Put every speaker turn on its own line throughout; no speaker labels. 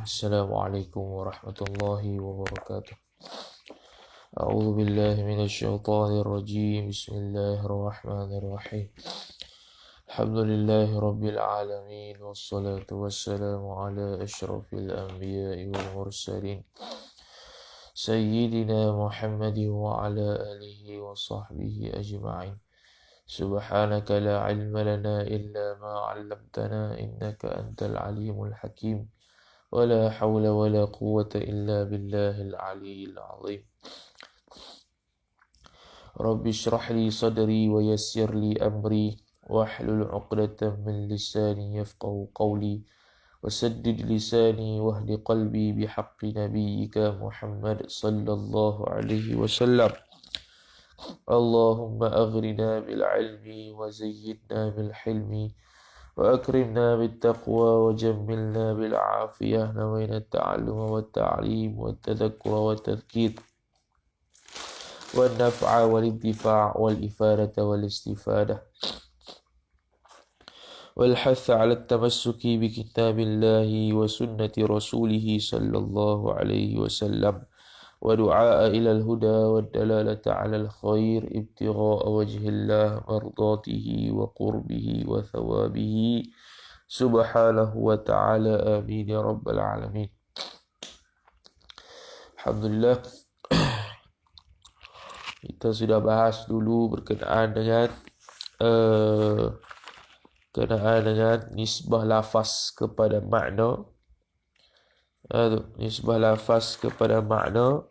السلام عليكم ورحمة الله وبركاته. أعوذ بالله من الشيطان الرجيم. بسم الله الرحمن الرحيم. الحمد لله رب العالمين، والصلاة والسلام على أشرف الأنبياء والمرسلين سيدنا محمد وعلى آله وصحبه أجمعين. سبحانك لا علم لنا إلا ما علمتنا إنك أنت العليم الحكيم. ولا حول ولا قوة إلا بالله العلي العظيم. رب اشرح لي صدري ويسر لي أمري واحلل عقدة من لساني يفقه قولي وسدد لساني واهد قلبي بحق نبيك محمد صلى الله عليه وسلم. اللهم أغرنا بالعلم وزيدنا بالحلم وأكرمنا بالتقوى وجملنا بالعافية. نوينا التعلم والتعليم والتذكر والتذكير والنفع والانتفاع والإفادة والاستفادة والحث على التمسك بكتاب الله وسنة رسوله صلى الله عليه وسلم ودعاء إلى الهدى والدلالة على الخير ابتغاء وجه الله مرضاته وقربه وثوابه سبحانه وتعالى. آمين يا رب العالمين. Alhamdulillah, kita sudah bahas dulu berkenaan dengan nisbah lafaz kepada makna. Nisbah lafaz kepada makna.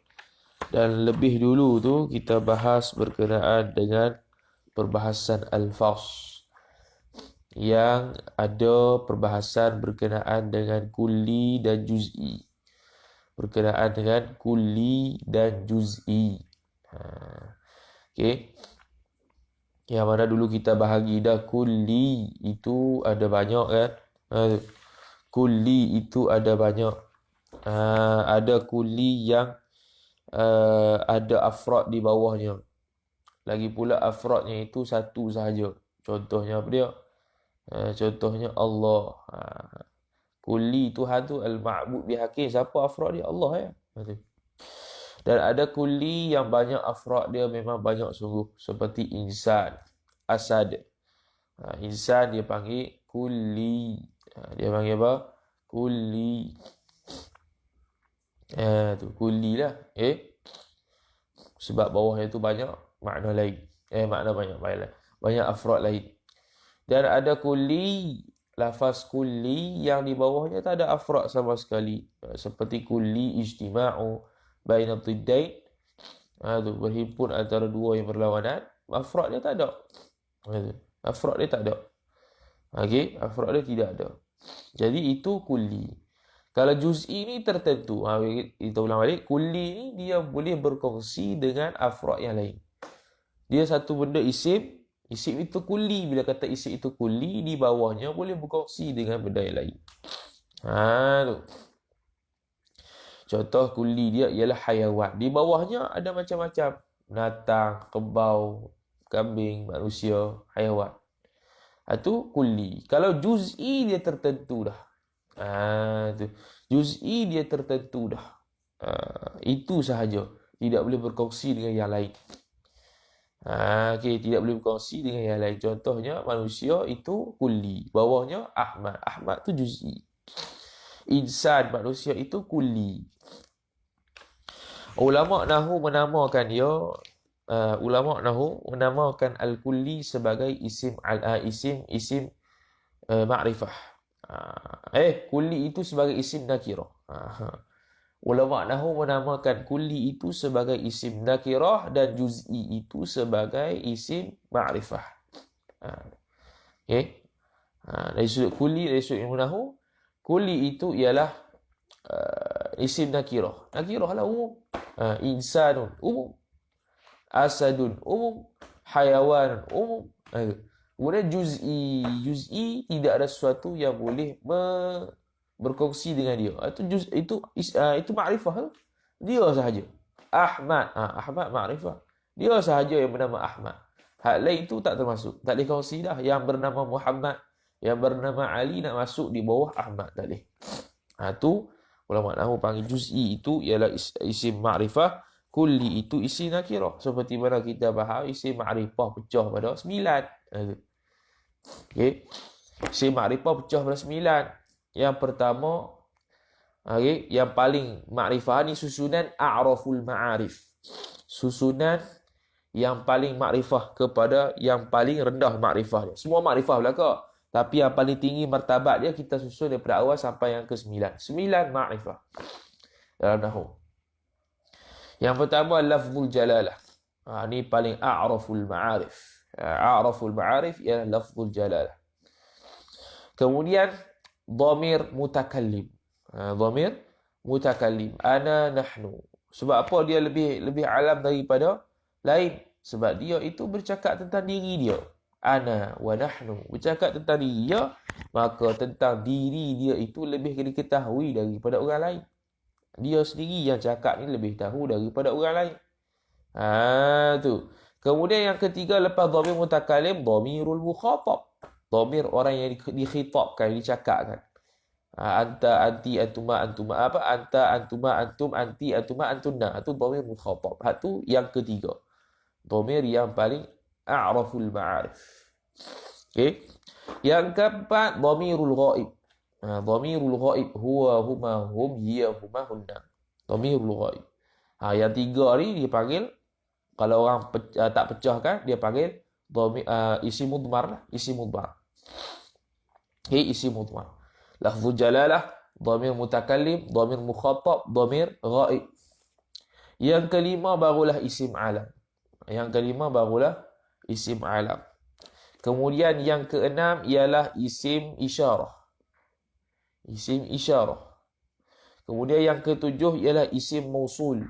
Dan lebih dulu tu kita bahas berkenaan dengan perbahasan alfaz, yang ada perbahasan berkenaan dengan kulli dan juz'i. Berkenaan dengan kulli dan juz'i. Okey. Yang mana dulu kita bahagi dah, kulli itu ada banyak kan. Kulli itu ada banyak. Ada kulli yang ada afrad di bawahnya. Lagi pula afradnya itu satu sahaja. Contohnya apa dia? Contohnya Allah. Kulli Tuhan tu al-ma'bud bihaqin. Siapa afrad dia? Allah ya. Dan ada kulli yang banyak afrad dia, memang banyak sungguh. Seperti insan, asad. Insan dia panggil kulli. Dia panggil apa? Kulli. Tu kulli lah. Sebab bawahnya itu banyak makna lain. Makna banyak afrad lain. Dan ada kulli, lafaz kulli yang di bawahnya tak ada afrad sama sekali. Seperti kulli ijtima'u baina tiddain. Berhimpun antara dua yang berlawanan. Afrad dia tak ada. Afrad dia tak ada. Okey, afrad dia tidak ada. Jadi itu kulli. Kalau juz'i ni tertentu. Kita ulang balik. Kulli ni dia boleh berkongsi dengan afrad yang lain. Dia satu benda isim. Isim itu kulli. Bila kata isim itu kulli, di bawahnya boleh berkongsi dengan benda yang lain. Tu. Contoh kulli dia ialah hayawan. Di bawahnya ada macam-macam. Binatang, kebau, kambing, manusia, hayawan. Itu kulli. Kalau juz'i dia tertentu dah. Tu. Juz'i dia tertentu dah. Itu sahaja. Tidak boleh berkongsi dengan yang lain. Okey, tidak boleh berkongsi dengan yang lain. Contohnya manusia itu kulli. Bawahnya Ahmad. Ahmad tu juz'i. Insan, manusia itu kulli. Ulama nahwu menamakan dia, menamakan al-kulli sebagai isim ma'rifah. Kulli itu sebagai isim nakirah. Ulama nahwu menamakan kulli itu sebagai isim nakirah dan juz'i itu sebagai isim ma'rifah. Okey. Dari sudut kulli, dari sudut ilmu nahwu, kulli itu ialah isim nakirah. Nakirah lah umum. Insanun umum. Asadun umum. Hayawanun umum. Kemudian juz'i tidak ada sesuatu yang boleh berkongsi dengan dia. Itu ma'rifah. Dia sahaja. Ahmad. Ahmad ma'rifah. Dia sahaja yang bernama Ahmad. Hak lain itu tak termasuk. Tak boleh kongsi dah. Yang bernama Muhammad, yang bernama Ali nak masuk di bawah Ahmad. Tak boleh. Itu ulama nahwu panggil juz'i itu ialah isim ma'rifah, kulli itu isim nakirah. Seperti mana kita faham isim ma'rifah pecah pada 9. Okey. Isim ma'rifah pecah pada 9. Yang pertama, okey, yang paling ma'rifah ni susunan a'raful ma'arif. Susunan yang paling makrifah kepada yang paling rendah makrifah dia. Semua makrifah belaka. Tapi yang paling tinggi martabat dia kita susun daripada awal sampai yang ke-9. 9 makrifah dalam nahwu. Yang pertama lafzul jalalah. Ni paling a'raful ma'arif. A'raful ma'arif ialah lafzul jalalah. Kemudian dhamir mutakallim. Dhamir mutakallim. Ana nahnu. Sebab apa dia lebih alam daripada lain? Sebab dia itu bercakap tentang diri dia. Ana wa nahnu. Bercakap tentang diri dia, maka tentang diri dia itu lebih diketahui daripada orang lain. Dia sendiri yang cakap ni lebih tahu daripada orang lain. Tu. Kemudian yang ketiga lepas dhamir mutakallim, dhamirul mukhatab. Dhamir orang yang dikhitabkan, dicakapkan. Anta, anti, antuma, antuma. Apa? Anta, antuma, antum, anti, antuma, antunna. Itu dhamir mukhatab. Itu yang ketiga. Dhamir yang paling a'raful ma'arif. Okay. Yang keempat, dhamirul ghaib. Dhamirul ghaib. Huwa, huma, hum, hiya, huma, hunna. Dhamirul ghaib. Yang tiga ni dia panggil, kalau orang tak pecahkan, dia panggil isim mudmar lah. Isim mudmar. Okay, isim mudmar. Lafzul jalalah, dhamir mutakallim, dhamir mukhatab, dhamir ghaib. Yang kelima barulah isim alam. Yang kelima barulah isim alam. Kemudian yang keenam ialah isim isyarah. Isim isyarah. Kemudian yang ketujuh ialah isim mausul.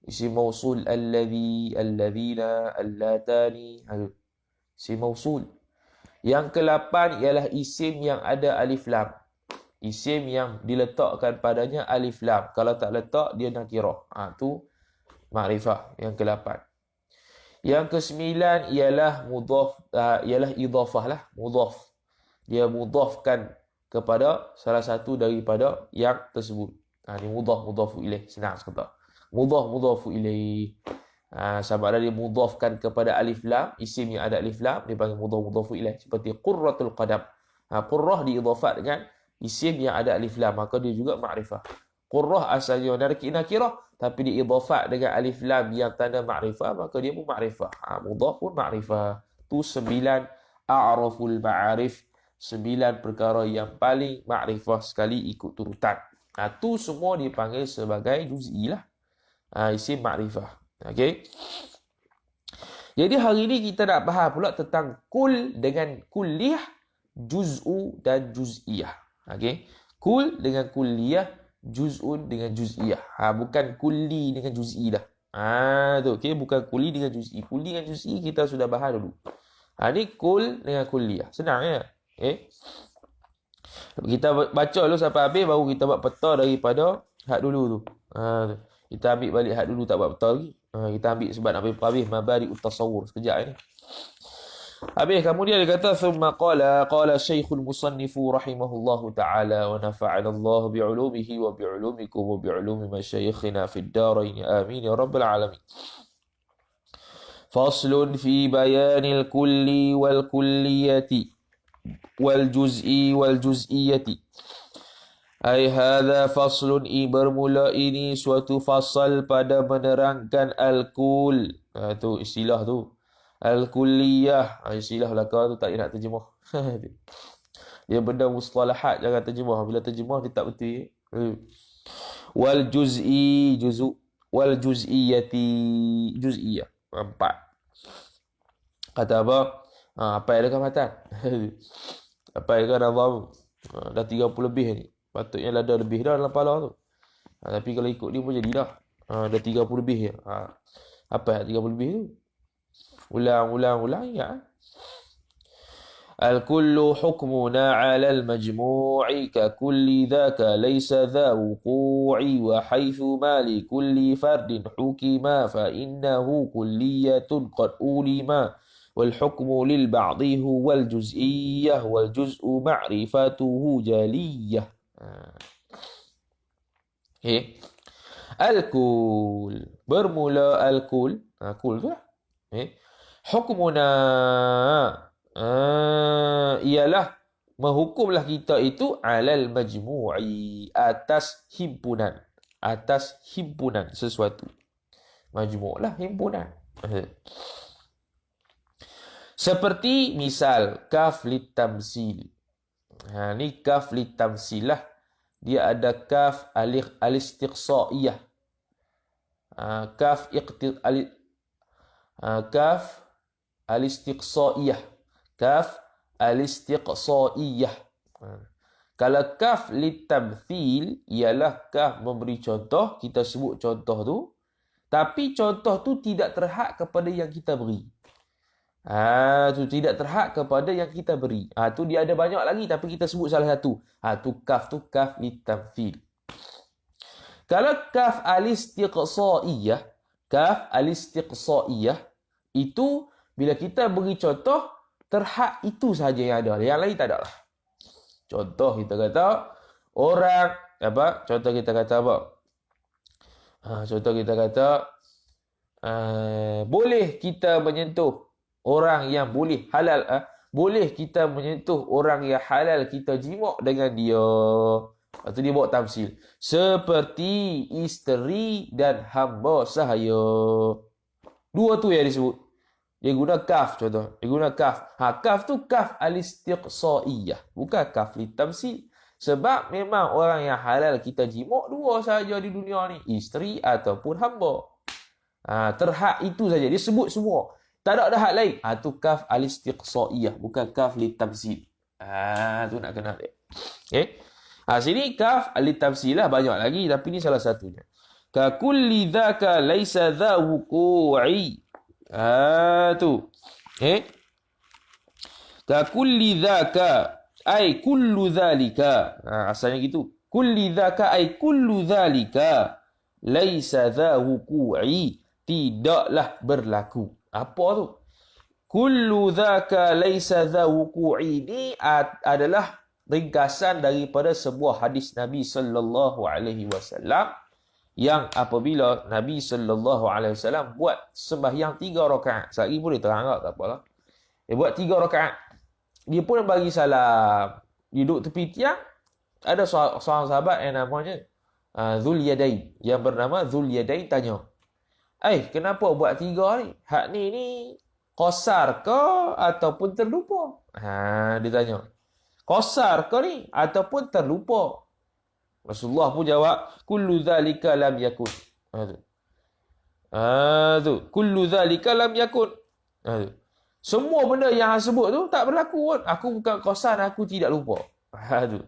Isim mausul alladhi, alladhina, allatani. Isim mausul. Yang ke-8 ialah isim yang ada alif lam. Isim yang diletakkan padanya alif lam. Kalau tak letak, dia nakirah. Tu makrifah yang ke-8. Yang ke-9 ialah mudhaf, ialah idhafah lah. Mudhaf. Dia mudhafkan kepada salah satu daripada yang tersebut. Ini mudhaf, mudhafu ilaih. Senang sekata. Mudhaf, mudhafu ilaih. Sama ada dia mudhafkan kepada alif lam, isim yang ada alif lam, dia panggil mudhaf, mudhafu ilaih. Seperti qurratul qadam. Qurrah diidhafat dengan isim yang ada alif lam, maka dia juga makrifah. Qurrah asalnya nakirah, tapi diidhafat dengan alif lam yang tanda makrifah, maka dia pun makrifah. Mudhaf pun makrifah. Tu 9 a'raful ma'arif. 9 perkara yang paling makrifah sekali ikut turutan. Tu semua dipanggil sebagai juz'i lah. Isim makrifah. Okey. Jadi hari ni kita nak faham pula tentang kul dengan kulliyah, juz'u dan juz'iyah. Okey. Kul dengan kulliyah, juz'un dengan juz'iyah. Bukan kulli dengan juz'i dah. Tu okey, bukan kulli dengan juz'i. Kulli dengan juz'i kita sudah bahas dulu. Ni kul dengan kulliyah. Senang ya. Okey. Kita baca dulu sampai habis baru kita buat peta daripada had dulu tu. Kita ambil balik had dulu, tak buat peta lagi. Kita ambil sebab nak habis mabari utasawur sekejap ni. Habis kemudian dia kata thumma qala syekhul musannifu rahimahullahu ta'ala wa nafa'ana Allah bi'ulumihi wa bi'ulumikum wa bi'ulumi masyayikhina fid darain amin ya rabbal alamin. Faslun fi bayanil kulli wal kulliyati wal juz'i wal juz'iyati. Ai hadza faslun, bermula ini suatu fasal pada menerangkan al-kul. Tu istilah tu. Al-kulliyah. Istilah belaka tu tak nak terjemah. Dia benda mustalahat, jangan terjemah. Bila terjemah dia tak betul. Wal juz'i, juz'u. Wal juz'iyati, juz'iyah. 4. Kata apa? Apa yang ada matan? Apa yang ada nazam? Dah 30 lebih ni. Patutnya ada lebih dah dalam kepala tu. Tapi kalau ikut dia pun jadi dah. Dah 30 lebih je. Apa yang 30 lebih tu? Ulang ingat. Al-kullu hukmuna 'ala al-majmu'i ka kulli dhaka laysa dha wuqu'i wa haythu ma li kulli fardin hukima fa innahu kulliyatun qad ulima wal hukmu lil ba'dhi huwa al-juz'iyyah wal juz'u ma'rifatuhu jaliyah. Okay. Al-kul. Bermula al-kul. Kul tu lah. Okay. Hukmuna. Ialah menghukumlah kita itu alal majmu'i. Atas himpunan. Atas himpunan sesuatu. Majmu' lah himpunan. Seperti misal kaf litamsil. Ni kaf litamsil lah. Dia ada kaf al-istiqsaiyah. Kaf al-istiqsaiyah. Kaf al-istiqsaiyah. Kalau kaf litamthil ialah kaf memberi contoh, kita sebut contoh tu, tapi contoh tu tidak terhad kepada yang kita beri. Tu tidak terhad kepada yang kita beri. Tu dia ada banyak lagi tapi kita sebut salah satu. Tu kaf litamthil. Kalau kaf al-istiqsaiyah, itu bila kita beri contoh terhad itu sahaja yang ada. Yang lain tak ada lah. Contoh kita kata orang apa? Contoh kita kata apa? Contoh kita kata boleh kita menyentuh orang yang boleh halal, boleh kita menyentuh orang yang halal kita jimak dengan dia. Lepas tu dia bawa tamsil. Seperti isteri dan hamba sahaya. Dua tu yang disebut. Dia guna kaf contoh. Dia guna kaf. Kaf tu kaf al-istiqsaiyah. Bukan kaf litamsil. Sebab memang orang yang halal kita jimak dua sahaja di dunia ni. Isteri ataupun hamba. Terhad itu saja. Dia sebut semua. Tak ada hak lain. Tu kaf al-istiqsaiyah. Bukan kaf litamsil. Tu nak kenal dia. Okay. Sini kaf al-litamsil lah. Banyak lagi. Tapi ni salah satunya. Ka kulli dhaka laysa dha wuku'i. Tu. Ka kulli dhaka ay kullu dhalika. Asalnya gitu. Kulli dhaka ay kullu dhalika laysa dha wuku'i. Tidaklah berlaku. Apa tu? Kullu dhaka laysa dha wuku'i. Ini adalah ringkasan daripada sebuah hadis Nabi sallallahu alaihi wasallam yang apabila Nabi sallallahu alaihi wasallam buat sembahyang 3 rakaat. Sekali boleh terang tak apalah. Dia buat 3 rakaat. Dia pun bagi salam. Dia duduk tepi tiang. Ada seorang sahabat yang namanya Dhul Yadain. Yang bernama Dhul Yadain tanya. Kenapa buat 3 ni? Hak ni qasar ke ataupun terlupa? Dia tanya. Qasar ke ni ataupun terlupa? Rasulullah pun jawab, kullu dhalika lam yakun. Tu. Kullu dhalika lam yakun. Semua benda yang sebut tu tak berlaku pun. Aku bukan qasar, aku tidak lupa. Tu.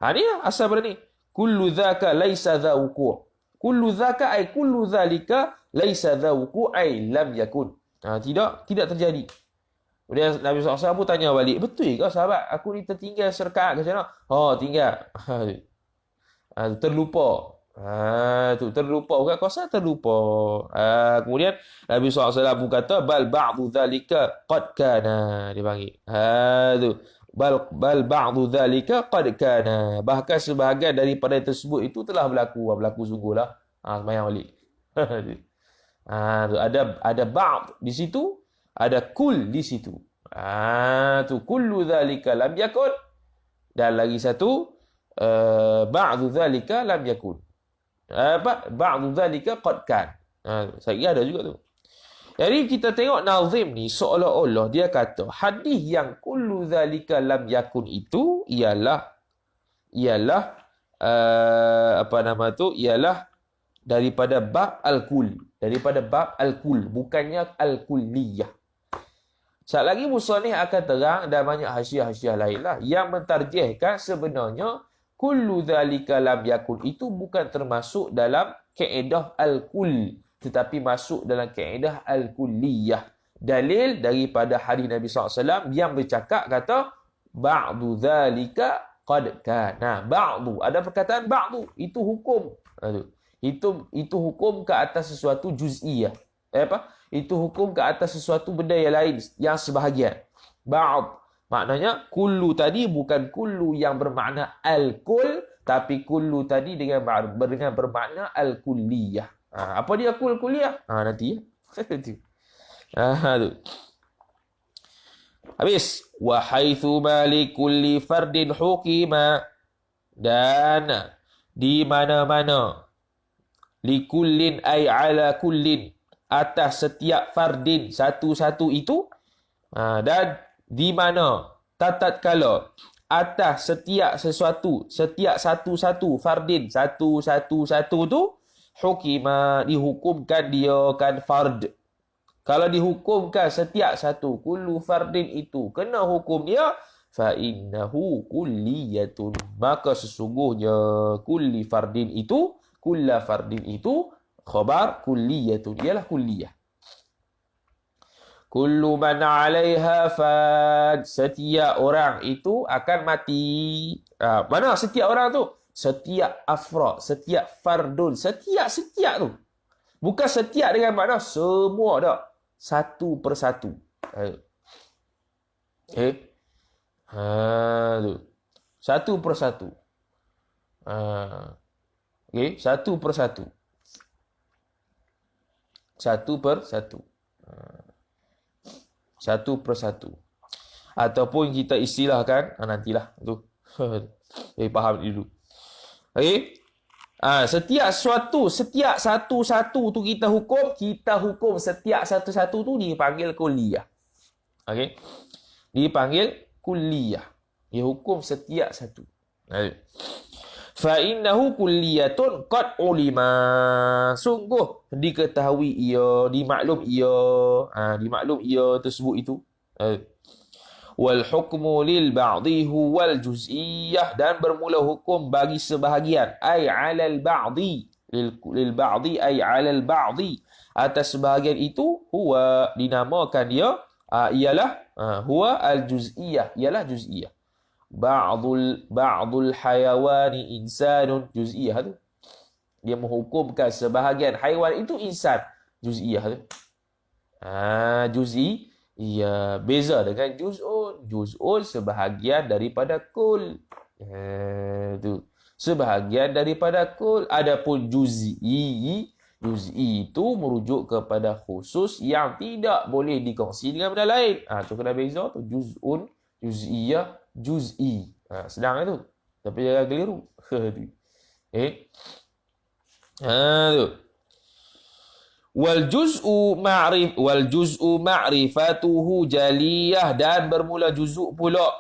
Ni lah asal benda ni. Kullu dhaka laysa dha wuku'. Kullu dhaka ay kullu dhalika laysa dha wuku' ay lam yakun. Tidak terjadi. Kemudian Nabi SAW pun tanya balik, betul ke sahabat? Aku ni tertinggal serkaat ke macam mana? Tinggal. Terlupa. Terlupa. Bukan kuasa terlupa. Kemudian Nabi SAW pun kata, bal ba'du dhalika qad kana. Dia panggil. Bal ba'du dhalika qad kana. Bahkan sebahagian daripada tersebut itu telah berlaku. Berlaku sungguhlah. Semayang balik. Ada ba'd di situ. Ada kul di situ. Tu kullu dhalika lam yakun. Dan lagi satu ba'du dhalika lam yakun. Ba'du dhalika qad kan. Saya kira ada juga tu. Jadi kita tengok nazim ni seolah-olah dia kata hadis yang kullu dhalika lam yakun itu ialah ialah daripada bab al-kul. Daripada bab al-kul. Bukannya al-kulliyah. Sekali lagi musannif akan terang dan banyak hasiah-hasiah lain lah yang mentarjihkan sebenarnya kullu dhalika lam yakun itu bukan termasuk dalam kaedah al-kull tetapi masuk dalam kaedah al-kulliyah. Dalil daripada hadis Nabi SAW yang bercakap kata ba'du dhalika qad kana. Ba'du. Ada perkataan ba'du. Itu hukum. Itu hukum ke atas sesuatu juz'iyah. Itu hukum ke atas sesuatu benda yang lain, yang sebahagian. Ba'd. Maknanya, kullu tadi bukan kullu yang bermakna al-kul, Tapi kullu tadi dengan bermakna al-kulliyah. Apa dia kulliyah? Nanti ya. Tu. Habis. Wa haitsu ma li kulli fardin hukima. Dan di mana-mana likullin ay ala kullin, atas setiap fardin satu-satu itu, dan di mana tatkala atas setiap sesuatu, setiap satu-satu fardin satu-satu tu, hukima dihukumkan dia kan fard. Kalau dihukumkan setiap satu kullu fardin itu kena hukum dia, fa innahu kulliyatun, maka sesungguhnya kulli fardin itu, kulla fardin itu khabar kulliyatun, ialah kulliyah. Kullu man 'alaiha fan, setiap orang itu akan mati. Mana setiap orang tu? Setiap afrad, setiap fardun, setiap tu. Bukan setiap dengan makna semua dah. Satu persatu. Tu. Satu persatu. Satu persatu. Satu persatu. Satu persatu. Ataupun kita istilahkan, nantilah tu. Faham dulu. Setiap suatu, setiap satu-satu tu kita hukum setiap satu-satu tu dipanggil kulliyah. Dipanggil kulliyah. Dia hukum setiap satu. Fa innahu kulliyatun qad ulima. Sungguh diketahui ia, dimaklum ia tersebut itu. Wal hukmu lil ba'dhi huwal juz'iyyah, dan bermula hukum bagi sebahagian, ay 'alal ba'dhi, lil ba'dhi ay 'alal ba'dhi, atas sebahagian itu, huwa dinamakan dia, ialah huwa al juz'iyyah, ialah juz'iyyah. Ba'dul hayawani insanun, juz'iyyah tu dia menghukumkan sebahagian haiwan itu insan, juz'iyyah tu. Juz'i, ia beza dengan juz'un. Juz'un sebahagian daripada kul. Tu. Sebahagian daripada kul. Adapun juz'i itu merujuk kepada khusus yang tidak boleh dikongsi dengan benda lain. Tu kena beza tu. Juz'un, juz'iyah, juz'i. Sedang itu. Tapi jangan keliru. Tu. Wal juz'u ma'rifatuhu jaliyah, dan bermula juz'u pula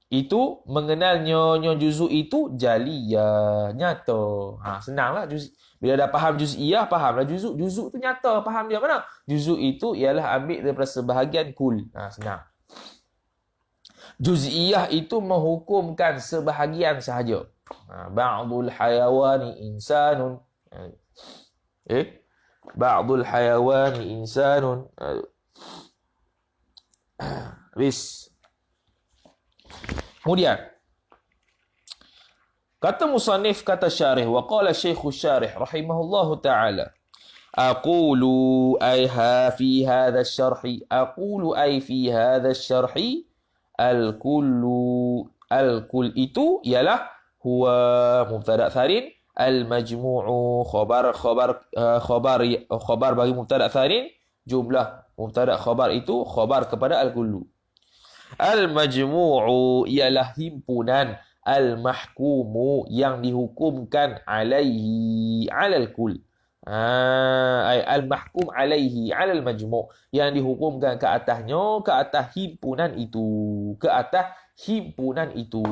itu mengenalnya juz'u itu jaliyah, nyata. Senanglah juz'. Bila dah faham juz'iyah, fahamlah juz'u. Juz'u tu nyata, faham dia mana? Juz'u itu ialah ambil daripada sebahagian kul. Senang. Juz'iyah itu menghukumkan sebahagian sahaja. Ba'dul hayawani insanun. Ba'dul hayawani insanun. Habis. Kemudian kata musannif, kata syarih, wa qala syekhu syarih rahimahullahu ta'ala, aqulu ay fi hadha syarhi, aqulu ay fi hadha syarhi, al-kull itu ialah huwa mubtada' tsarin, al-majmu'u khabar bagi mubtada' tsarin, jumlah mubtada' khabar itu khabar kepada al-kullu. Al-majmu'u ialah himpunan, al-mahkumu yang dihukumkan, alaihi alal kull. Al-mahkum alaihi alal majmu', yang dihukumkan ke atasnya, ke atas himpunan itu, ke atas himpunan itu,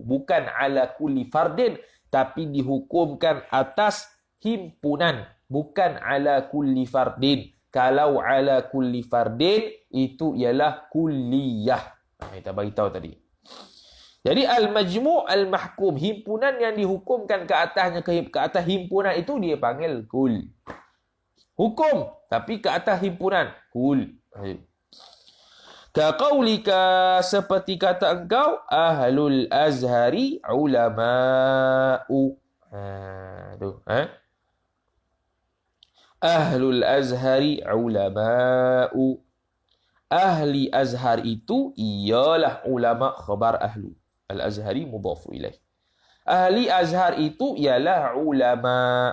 bukan ala kulli fardin, tapi dihukumkan atas himpunan, bukan ala kulli fardin. Kalau ala kulli fardin itu ialah kulliyah. Kita beritahu tadi. Jadi al-majmu' al-mahkum, himpunan yang dihukumkan ke atasnya, ke atas himpunan itu dia panggil kul. Hukum tapi ke atas himpunan, kul. Ka qaulika, seperti kata engkau, ahlul azhari ulama'u. Ahlul azhari ulama'u. Ahli azhar itu ialah ulama, khabar ahlu. Al-azhari mudhafu ilaih. Ahli azhar itu ialah ulama.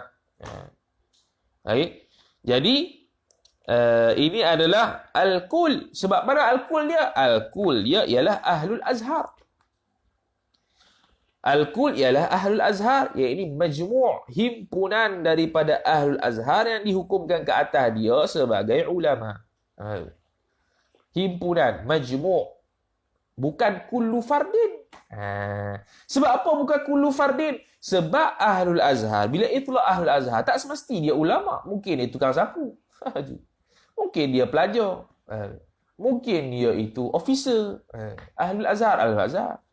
Baik. Jadi ini adalah al-kul. Sebab mana al-kul dia? Al-kul dia ialah ahlul azhar. Al-kul ialah ahlul azhar, iaitu majmu' himpunan daripada ahlul azhar yang dihukumkan ke atas dia sebagai ulama. Himpunan, majmu', bukan kullu fardin. Sebab apa bukan kullu fardin? Sebab ahlul azhar, bila itulah ahlul azhar, tak semesti dia ulama. Mungkin dia tukang sapu. Mungkin dia pelajar. Mungkin dia itu officer. Ahlul azhar, ahlul azhar.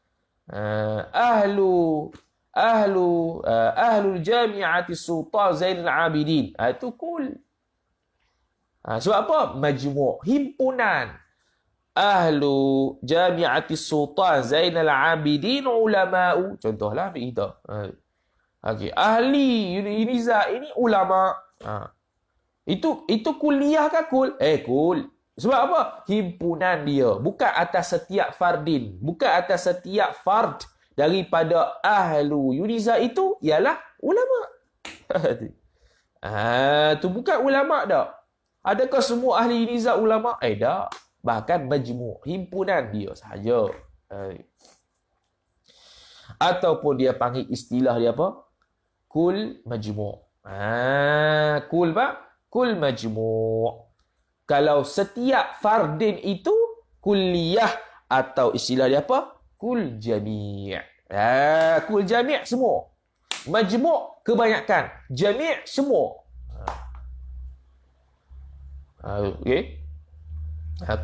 Ahlul jami'ati Sultan Zainal Abidin. Itu kul. Sebab apa? Majmu', himpunan. Ahlu jami'ati Sultan Zainal Abidin ulama'u. Contohlah ambil kita. Okey, ahli Uniza ini ulama. Itu kuliah ke kul? Kul. Sebab apa? Himpunan dia. Bukan atas setiap fardin. Bukan atas setiap fard daripada ahlu Uniza itu ialah ulama. Tu bukan ulama dah. Adakah semua ahli Uniza ulama? Tak. Bahkan majmu', himpunan dia sahaja. Ataupun dia panggil istilah dia apa? Kul majmu'. Kul apa? Kul majmu'. Kalau setiap fardin itu kulliyah, atau istilah dia apa? Kul jami'. Kul jami' semua. Majmu' kebanyakan. Jami' semua. Okey.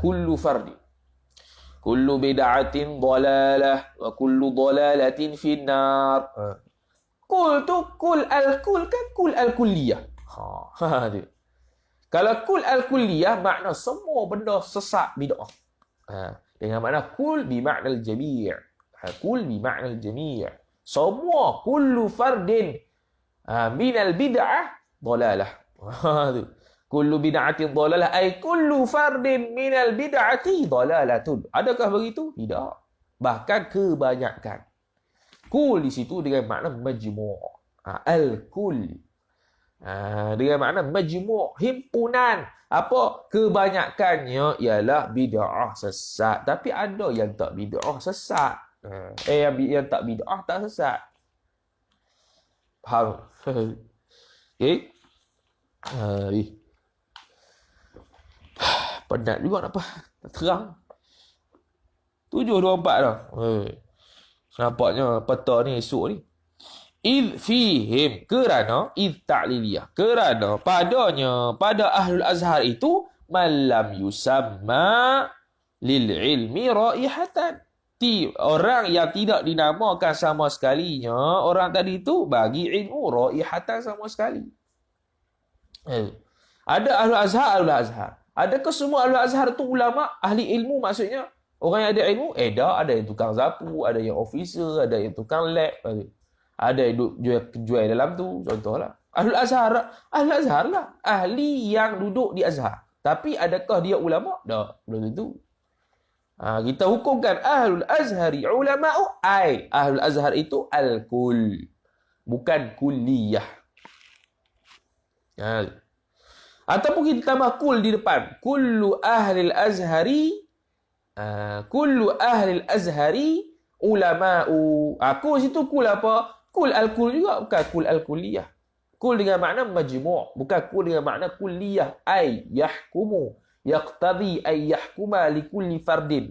Kullu fardin. Kullu bid'atin dalalah wa kullu dalalatin finnar. Kul tu kul al-kul kan kul al-kulliyah. Tu. Kalau kul al-kulliyah makna semua benda sesat bid'ah. Dengan makna kul bi makna al-jami'. Kul bi makna al-jami'. Semua kullu fardin min al-bid'ah dalalah. Tu. Kullu bid'atin dalalah ay kullu fardin min al-bid'ati dalalatun. Adakah begitu? Tidak. Bahkan kebanyakan. Kul di situ dengan makna majmu'. Al-kul. Dengan makna majmu', himpunan. Apa? Kebanyakannya ialah bid'ah sesat. Tapi ada yang tak bid'ah sesat. Yang tak bid'ah tak sesat. Faham? Okey. Penat juga nak apa? Terang. 7.24 dah. Nampaknya peta ni esok ni. Idh fihim, kerana idh ta'liliyah, kerana padanya, pada ahlul azhar itu malam yusamma lil ilmi raihatan, orang yang tidak dinamakan sama sekalinya, orang tadi itu bagi ilmu raihatan sama sekali. Ada ahlul azhar. Adakah semua ahlul azhar itu ulama, ahli ilmu maksudnya? Orang yang ada ilmu? Tak. Ada yang tukang sapu, ada yang officer, ada yang tukang lab, ada yang jual dalam tu, contohlah. Ahlul azhar lah. Ahli yang duduk di azhar. Tapi adakah dia ulama? Tak, belum tentu. Kita hukumkan ahlul azhari ulama'u, ahlul azhar itu al-kul, bukan kulliyah. Ataupun kita tambah kul di depan. Kullu ahlil azhari ulama'u. Kul situ kul apa? Kul al-kul juga, bukan kul al-kulliyah. Kul dengan makna majmu', bukan kul dengan makna kulliyah. Ay yahkumu, yaqtadi ay yahkuma li kulli fardin.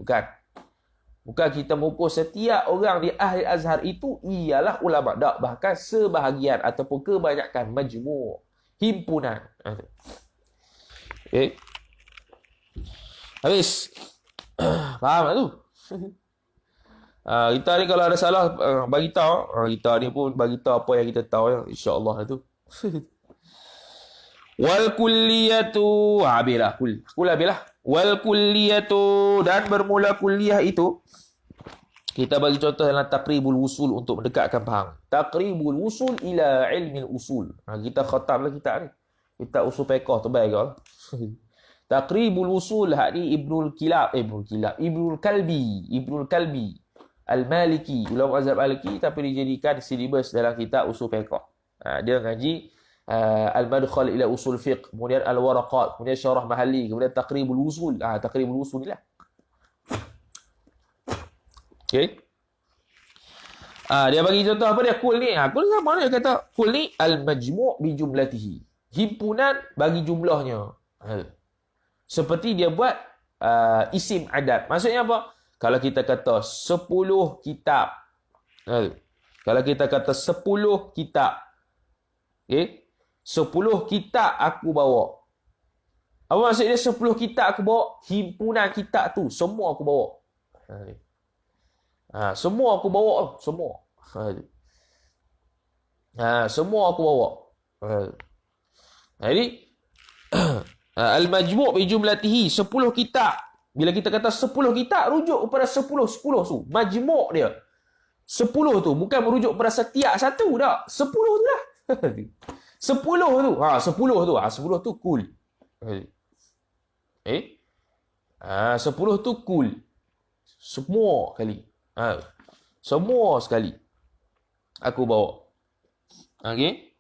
Bukan kita mengukur setiap orang di ahli azhar itu ialah ulama. Tak, bahkan sebahagian ataupun kebanyakan majmu', himpunan. Okay. Habis. Faham tak tu? Kita ni kalau ada salah bagi tahu. Kita ni pun bagi tahu apa yang kita tahu ya. Insya-Allah tu. Wal kulliyatu, habislah kul. Habislah. Wal kulliyatu, dan bermula kuliah itu, kita bagi contoh dalam taqribul wusul untuk mendekatkan faham. Taqribul wusul ila ilmil usul. Kita khatamlah kitab ni. Kitab usul fiqh terbaik lah. Taqribul wusul hak ni Ibnul Kalbi Al-Maliki, ulama mazhab Maliki, tapi dijadikan silibus dalam kitab usul fiqh. Dia ngaji Al-Madkhal ila usul fiqh, kemudian Al-Waraqat, kemudian Syarah Mahalli, kemudian Taqribul Usul. Taqribul Usul ni lah. Okey. Dia bagi contoh apa dia? Kul ni. Kul sama dia kata. Kul ni al-majmu' bi jumlatihi. Himpunan bagi jumlahnya. Seperti dia buat isim adad. Maksudnya apa? Kalau kita kata 10 kitab. Kalau kita kata 10 kitab. Okey. 10 kitab aku bawa. Apa maksudnya 10 kitab aku bawa? Himpunan kitab tu. Semua aku bawa. Semua aku bawa. Semua. Semua aku bawa. Jadi al-majmu' bi jumlatihi 10 kitab. Bila kita kata 10 kitab, rujuk kepada 10 tu. Majmu' dia 10 tu bukan merujuk pada setiap satu dah. 10 tu lah. 10 tu. 10 tu. 10 tu kul. 10 tu kul. Semua kali. Semua sekali aku bawa. Okey.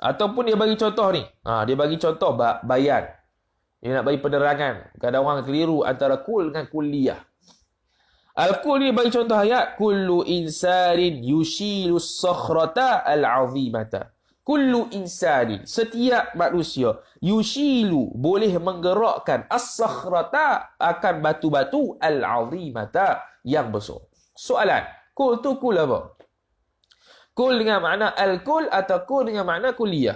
Ataupun dia bagi contoh ni. Dia bagi contoh bayan. Dia nak bagi penerangan. Kadang orang keliru antara kul dengan kulliyah. Al-kul ni bagi contoh ayat. Kullu insanin yushilu sakhrata al-azimata. Kullu insanin. Setiap manusia. Yushilu. Boleh menggerakkan. As-sakhrata. Akan batu-batu. Al-azimata. Yang besar. Soalan. Kul tu kul apa? Kul dengan makna al-kul atau kul dengan makna kulliyah?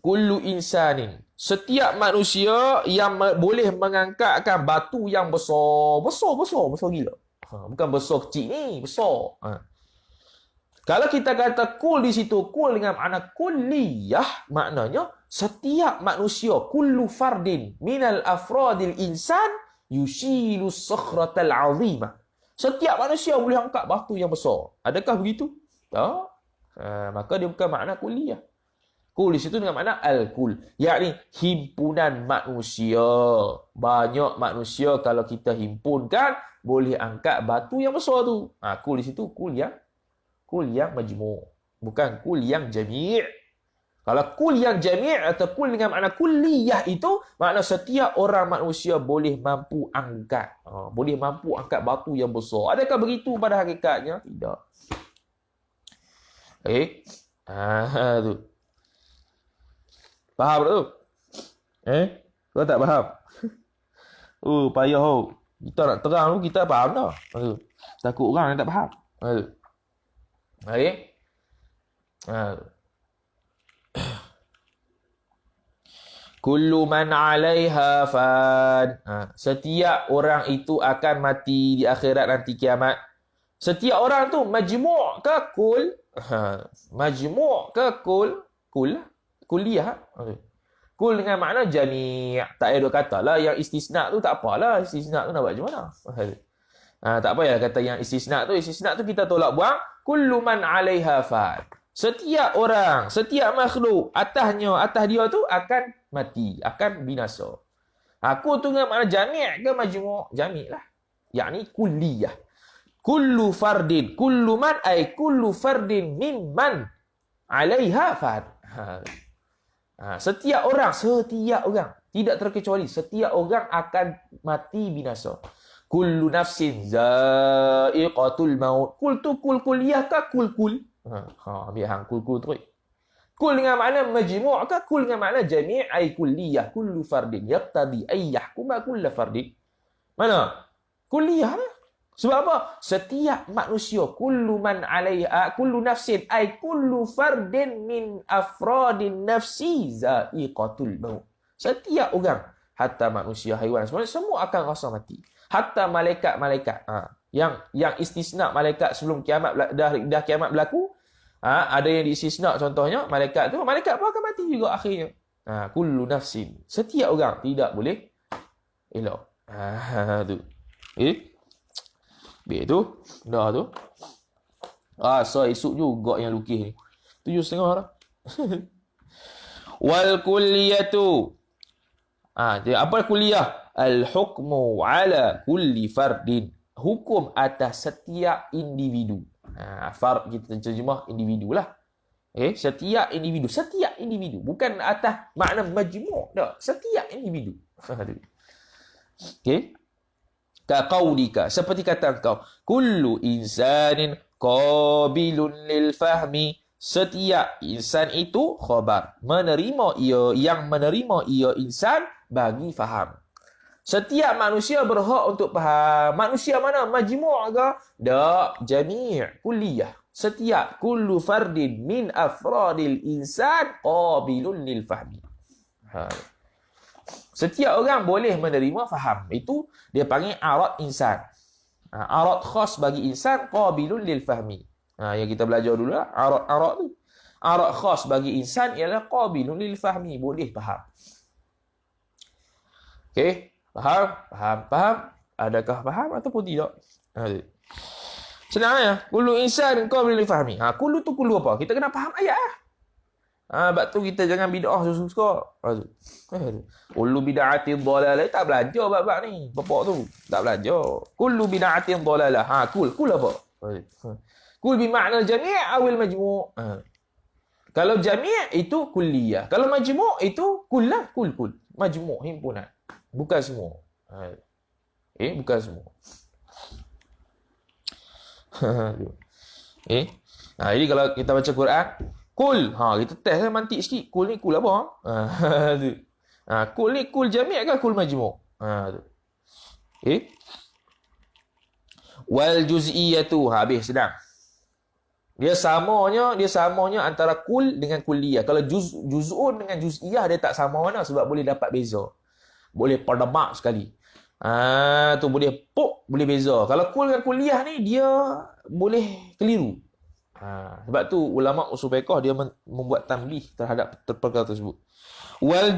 Kullu insanin. Setiap manusia yang boleh mengangkatkan batu yang besar. Besar gila. Bukan besar kecil ni, besar. Kalau kita kata kul di situ, kul dengan makna kulliyah, maknanya setiap manusia, kullu fardin minal afradil insan yushilu sakhratal azimah. Setiap manusia boleh angkat batu yang besar. Adakah begitu? Tak. Maka dia bukan makna kulliyah. Kul di situ dengan makna al-kul. Yakni himpunan manusia. Banyak manusia kalau kita himpunkan, boleh angkat batu yang besar tu. Kul di situ kul yang majmu'. Bukan kul yang jami'. Kalau kul yang jami' atau kul dengan makna kulliyah itu, makna setiap orang manusia boleh mampu angkat. Boleh mampu angkat batu yang besar. Adakah begitu pada hakikatnya? Tidak. Tu. Faham tu? Kau tak faham? Payah. Kita nak terang tu, kita faham dah. Takut orang yang tak faham. Kullu man 'alaiha fan. Setiap orang itu akan mati di akhirat nanti kiamat. Setiap orang tu majmu' ke kul? Majmu' ke kul? Kulliyah. Kul dengan makna jami'. Tak payah duk kata lah yang istisna tu tak apalah. Istisna tu nak buat macam mana? Tak payah kata yang istisna tu. Istisna tu kita tolak buang. Kullu man 'alaiha fan. Setiap orang, setiap makhluk atas dia tu akan mati, akan binasa. Aku tu dengan makna jami' ke majmu'? Jami' lah. Yakni kulliyah. Kullu fardin, kullu man ay kullu fardin mimman 'alaiha fan. Setiap orang, tidak terkecuali, setiap orang akan mati binasa. Kullu nafsin za'iqatul maut. Kul tu kul kulliyah ke kul? Ambil hang kul terus. Kul dengan makna majmu' ke kul dengan makna jami' ay kulliyah. Kullu fardin yaqtadi ay yahkuma kull fardin. Mana? Kulliyah lah. Sebab apa? Setiap manusia, kullu man 'alaiha, kullu nafsin ay kullu fardin min afradin nafsi za'iqatul maut. Setiap orang, hatta manusia, haiwan semua akan rasa mati. Hatta malaikat-malaikat. Yang istisna malaikat sebelum kiamat dah kiamat berlaku, ada yang diistisna contohnya malaikat pun akan mati juga akhirnya. Kullu nafsin. Setiap orang tidak boleh elok. Tu. Baik tu. Dah tu. So esok juga yang lukis ni. 7.30 dah. Wal kulliyatu. Apa kulliyah? al-hukmu ala kulli fardin. Hukum atas setiap individu. Fard kita terjemah individu lah. Setiap individu. Bukan atas makna majmu'. Tak. Setiap individu. Kaqaulika, seperti kata engkau, kullu insanin qabilun lil fahmi. Setiap insan itu khabar, menerima ia insan bagi faham. Setiap manusia berhak untuk faham. Manusia mana? Majmu' ke? Tak, jami', kulliyah. Setiap kullu fardin min afradil insan qabilun lil fahmi. Setiap orang boleh menerima faham. Itu dia panggil arad insan. Arad khas bagi insan qabilun lil fahmi. Yang kita belajar dulu lah. Arad tu. Arad khas bagi insan ialah qabilun lil fahmi. Boleh faham. Okey. Faham. Adakah faham ataupun tidak? Senang ya. Kullu insan qabilun lil fahmi. Kullu tu kullu apa? Kita kena faham ayat lah. Sebab tu kita jangan bid'ah suka-suka. Kullu bid'atin dhalalah. Tak belajar bab-bab ni. Bapak tu. Tak belajar. Kullu bid'atin dhalalah. Kul apa? Kul bimakna jami' awil majmu'. Kalau jami' itu kulliyah. Kalau majmu' itu kullah. Kul. Majmu' himpunan. Bukan semua. Bukan semua. Jadi kalau kita baca Quran, kul. Kita test mantik sikit. Kul ni kul apa? Kul ni kul jami' ke kul majmu'? Wal juz'iyatu. Habis, sedang. Dia samanya antara kul dengan kulliyah. Kalau juz'un dengan juz'iyah dia tak sama mana sebab boleh dapat beza. Boleh perdemak sekali. Tu boleh beza. Kalau kul dengan kulliyah ni dia boleh keliru. Sebab tu ulama usul fiqh dia membuat tamlih terhadap perkara tersebut. Wal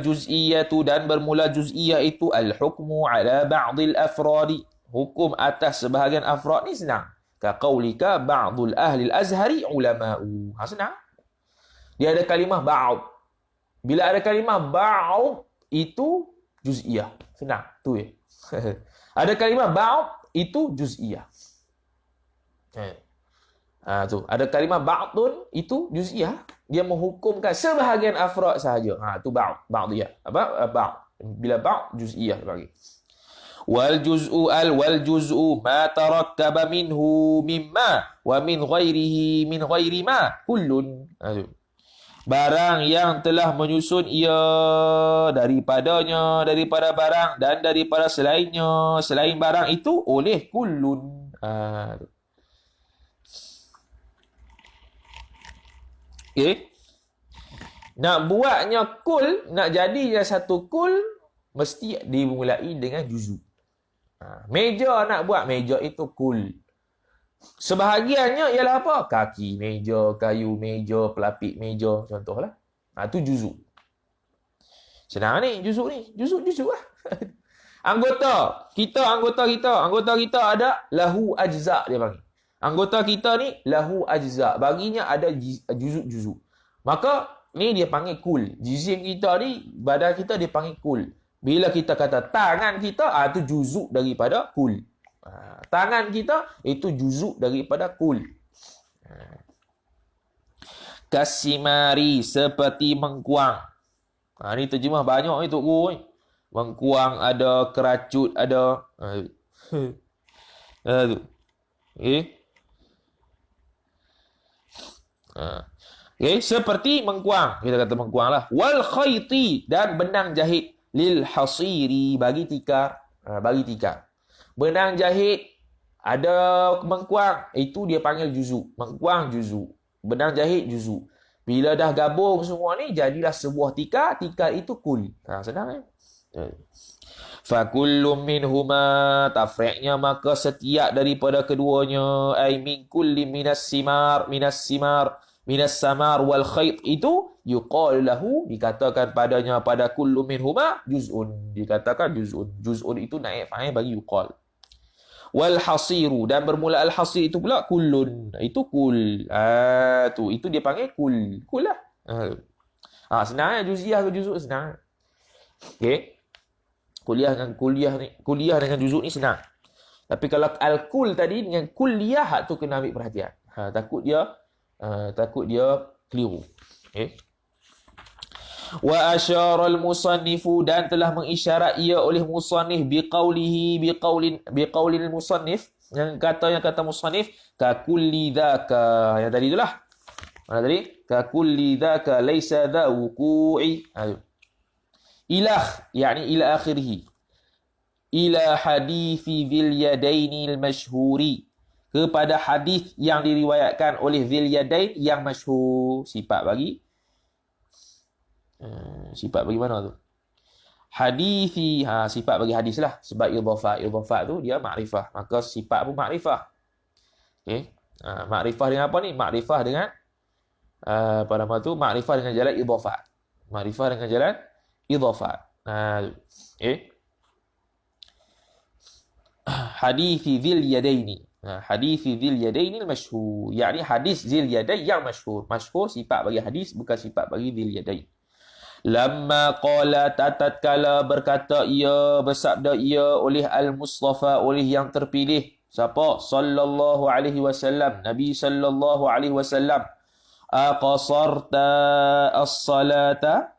juz'iyatu dan bermula juz'iyah itu al hukmu ala ba'dil afradi. Hukum atas sebahagian afrad ni senang. Ka qaulika ba'dul ahli al-azhari ulama'u. Senang. Dia ada kalimah ba'd. Bila ada kalimah ba'd itu juz'iyah. Senang. Tu ya. Ada kalimah ba'd itu juz'iyah. Tu. Ada kalimah ba'dun itu juz'iyah. Dia menghukumkan sebahagian afrad sahaja. Tu ba'd. Ba'diyah. Ba'd. Bila ba'd juz'iyah bagi. Wal juz'u ma tarakkaba minhu mimma wa min ghairihi min ghairi ma kullun. Barang yang telah menyusun ia daripada barang dan daripada selainnya, selain barang itu oleh kullun. Nak buatnya kul, nak jadinya satu kul, mesti dimulai dengan juz'u. Meja nak buat, meja itu kul. Sebahagiannya ialah apa? Kaki meja, kayu meja, pelapik meja, contohlah. Itu juz'u. Senang ni, juz'u ni. Juz'u lah. Anggota kita ada lahu ajza' dia panggil. Anggota kita ni lahu ajza'. Baginya ada juz'u. Maka ni dia panggil kul. Jisim kita ni, badan kita dia panggil kul. Bila kita kata tangan kita, itu juzuk daripada kul. Tangan kita, itu juzuk daripada kul. Kasimari, seperti mengkuang. Ni terjemah banyak ni Tok Guru. Mengkuang ada, keracut ada. Seperti mengkuang. Kita kata mengkuang lah. Wal khayti, dan benang jahit. Lil hasiri, bagi tikar. Benang jahit ada mengkuang, itu dia panggil juzuk. Mengkuang juzuk, benang jahit juzuk. Bila dah gabung semua ni, jadilah sebuah tikar. Tikar itu kul. Senang fa kullu minhuma, tafri'nya maka setiap daripada keduanya, ay min kulli minas samar wal khayt, itu yuqal lahu, dikatakan padanya, pada kullu minhuma juz'un, dikatakan juz'un itu naik fa'il bagi yuqal. Wal hasiru, dan bermula al hasir itu pula kullun, itu kul. Itu dia panggil kul lah. Senang juz'iyah ke juz'u, senang. Okey. Kuliah dengan juzuk ni senang. Tapi kalau al-kul tadi dengan kuliah tu kena ambil perhatian. Takut dia keliru. Okey. Wa asyara al-musannifu, dan telah mengisyarat ia oleh musannif biqaulin musannif, yang kata musannif ka kulli dzaka, yang tadi itulah. Mana tadi? Ka kulli dzaka laisa dza wuqu'i. Ilah, yakni ila akhirih. Ila hadithi dzil yadaini al-masyhuri, kepada hadis yang diriwayatkan oleh dzil yadain yang masyhur. Sifat bagi mana tu? Hadithi, sifat bagi hadis lah. Sebab idhafah tu dia makrifah, maka sifat pun makrifah. Okey. Makrifah dengan apa ni? Makrifah dengan pada nama tu makrifah dengan jalan idhafah. Makrifah dengan jalan idhafah. Okey. Hadithi dzil yadaini. Hadithi dzil yadaini al-masyhur, yakni hadis dzil yadain yang masyhur. Masyhur sifat bagi hadis, bukan sifat bagi dzil yadain. Lamma qala, tatkala bersabda ia oleh al-Mustafa, oleh yang terpilih. Siapa? Sallallahu alaihi wasallam, Nabi sallallahu alaihi wasallam. Aqasarta as-salata?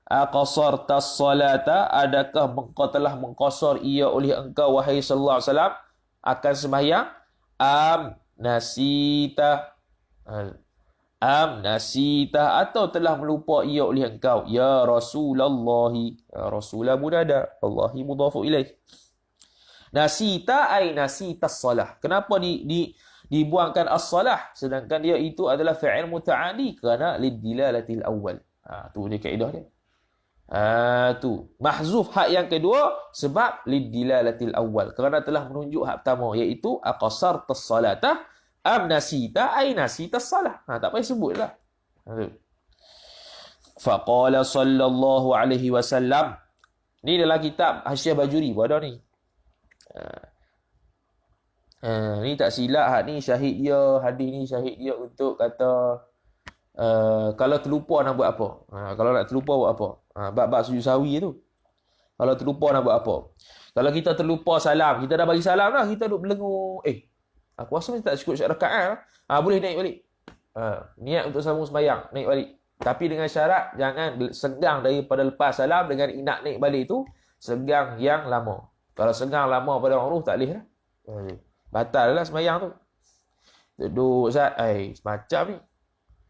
Aqasarta as-salata, adakah engkau telah mengqasar ia oleh engkau wahai sallallahu alaihi wasallam akan sembahyang? Nasita, atau telah melupa ia oleh engkau? Ya Rasulullah. Ya Rasulullah munada, Allahi mudhafu ilaih. Nasita ay nasita as-salah. Kenapa dibuangkan as-salah sedangkan dia itu adalah fi'il muta'addi? Kerana lidilalatil awal. Tu dia kaedah dia. Tu mahzuf hak yang kedua sebab lidilalatil awal, kerana telah menunjuk hak pertama, iaitu aqasarta as-salata am nasita ay nasita as-salah. Tak payah sebutlah. Faqala sallallahu alaihi wasallam. Ni dalam kitab Hasyiah Bajuri pun ada ni. Ni tak silap, ni syahid dia, hadis ni syahid dia untuk kata kalau terlupa nak buat apa. Kalau nak terlupa buat apa? Bab sujud sahwi tu. Kalau terlupa nak buat apa? Kalau kita terlupa salam, kita dah bagi salam dah, kita duduk belengu. Aku rasa tak cukup syak rakaat. Boleh naik balik. Niat untuk sambung sembahyang, naik balik. Tapi dengan syarat jangan senggang daripada lepas salam dengan nak naik balik tu, senggang yang lama. Kalau senggang lama pada orang ruh tak boleh lah. Batal lah sembahyang tu. Duduk Ustaz, semacam ni.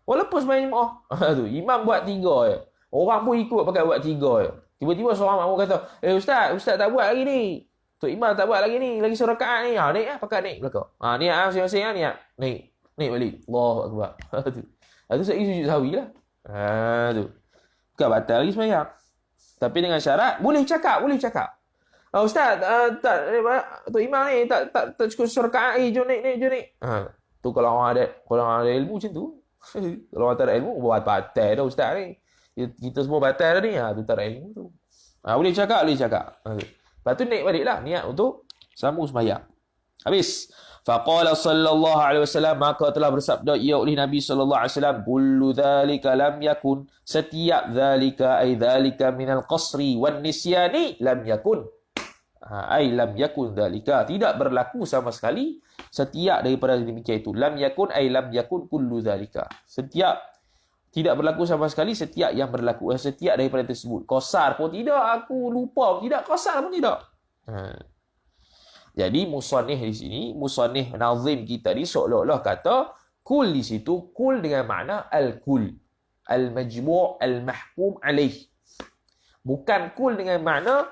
Walaupun sembahyang jemaah, tu imam buat 3 je. Orang pun ikut pakai buat 3 je. Tiba-tiba seorang makmum kata, Ustaz tak buat lagi ni. Tok imam tak buat lagi ni, lagi serakaat ni. Naik lah, pakai naik belakang. Niat masing-masing lah, niat. Naik balik. Allahu Akbar. Tu saya sujud sahwi lah. Tu. Bukan batal lagi sembahyang. Tapi dengan syarat, boleh cakap. Ustaz, Tok imam ni tak cukup serakaat ni, jom naik. Tu kalau orang ada ilmu macam tu. Kalau orang tak ada ilmu, batal dah Ustaz ni. Kita semua batal dah ni. Tu tak ada ilmu tu. Boleh cakap. Lepas tu naik balik lah, niat untuk sambung sembahyang. Habis. Faqala sallallahu alaihi wasallam, maka telah bersabda ia oleh Nabi sallallahu alaihi wasallam, kullu dhalika lam yakun, setiap dhalika ay dhalika minal qasri wan nisyani lam yakun. Ay lam yakun dhalika, tidak berlaku sama sekali setiap daripada demikian itu. Lam yakun ay lam yakun kullu dhalika. Setiap tidak berlaku sama sekali setiap yang berlaku. Setiap daripada tersebut. Qasar pun tidak. Aku lupa pun tidak. Qasar pun tidak. Jadi musannif di sini, musannif nazim kita ni seolah-olah kata kul di situ, kul dengan makna al-kul. Al-majmu' al-mahkum alaih. Bukan kul dengan makna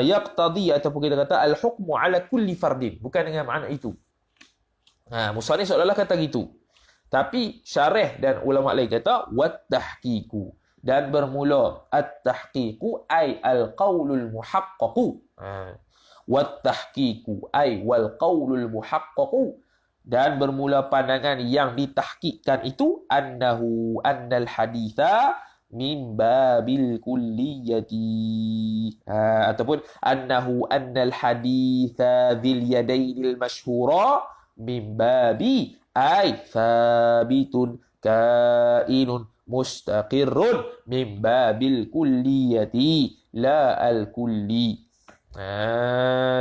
yaqtadi ataupun kita kata al-hukmu ala kulli fardin. Bukan dengan makna itu. Musannif seolah-olah kata gitu. Tapi syarih dan ulama lain kata wat-tahqiqu, dan bermula at-tahqiqu ay al-qaulul muhaqqaqu. Wat-tahqiqu ay wal qaulul muhaqqaqu, dan bermula pandangan yang ditahqiqkan itu annal haditha min babil kulliyati, ataupun annal haditha dzil yadainil masyhura min babi ay thabitun kainun mustaqirrun min babil kulliyati la al-kulli.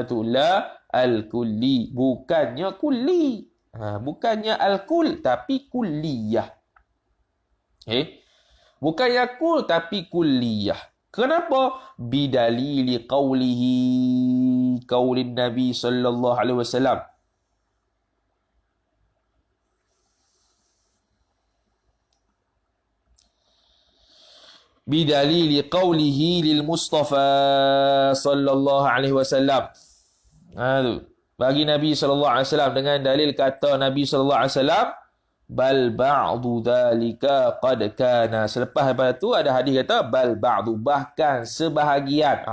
Tu la al-kulli, bukannya kulli. Bukannya al-kul tapi kulliyah. Bukannya kul tapi kulliyah. Kenapa? Bidalili qaulin Nabi sallallahu alaihi wasallam. Bidalili qaulihi lil Mustafa sallallahu alaihi wasallam. Bagi Nabi sallallahu alaihi wasallam dengan dalil kata Nabi sallallahu alaihi wasallam, bal ba'du dzalika qad kana. Selepas daripada tu ada hadis kata bal ba'du, bahkan sebahagian.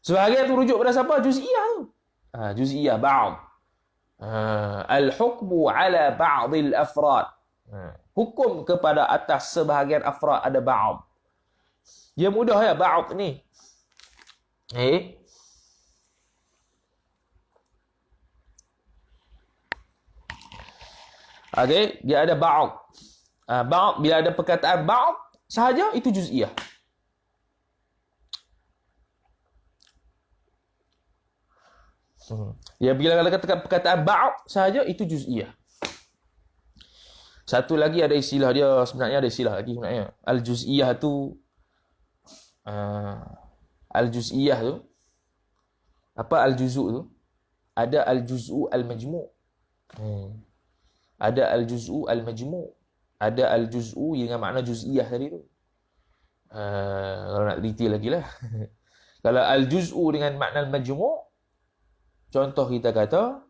Sebahagian tu rujuk pada siapa? Juz'iyah tu. Juz'iyah ba'd. Al-hukmu ala ba'dil afrad. Hukum kepada atas sebahagian afrad ada ba'd. Dia mudah ya ba'd ni. Okey, dia ada ba'd. Ba'd, bila ada perkataan ba'd sahaja, itu juz'iyah. Ya, bila ada perkataan ba'd sahaja, itu juz'iyah. Satu lagi ada istilah dia, sebenarnya ada istilah lagi sebenarnya. Al-juz'iyah tu apa al-juz'u tu? Ada al-juz'u al-majmu'. Ada al-juz'u al-majmu'. Ada al-juz'u dengan makna juz'iyah tadi tu. Kalau nak detail lagi lah. Kalau al-juz'u dengan makna al-majmu', contoh kita kata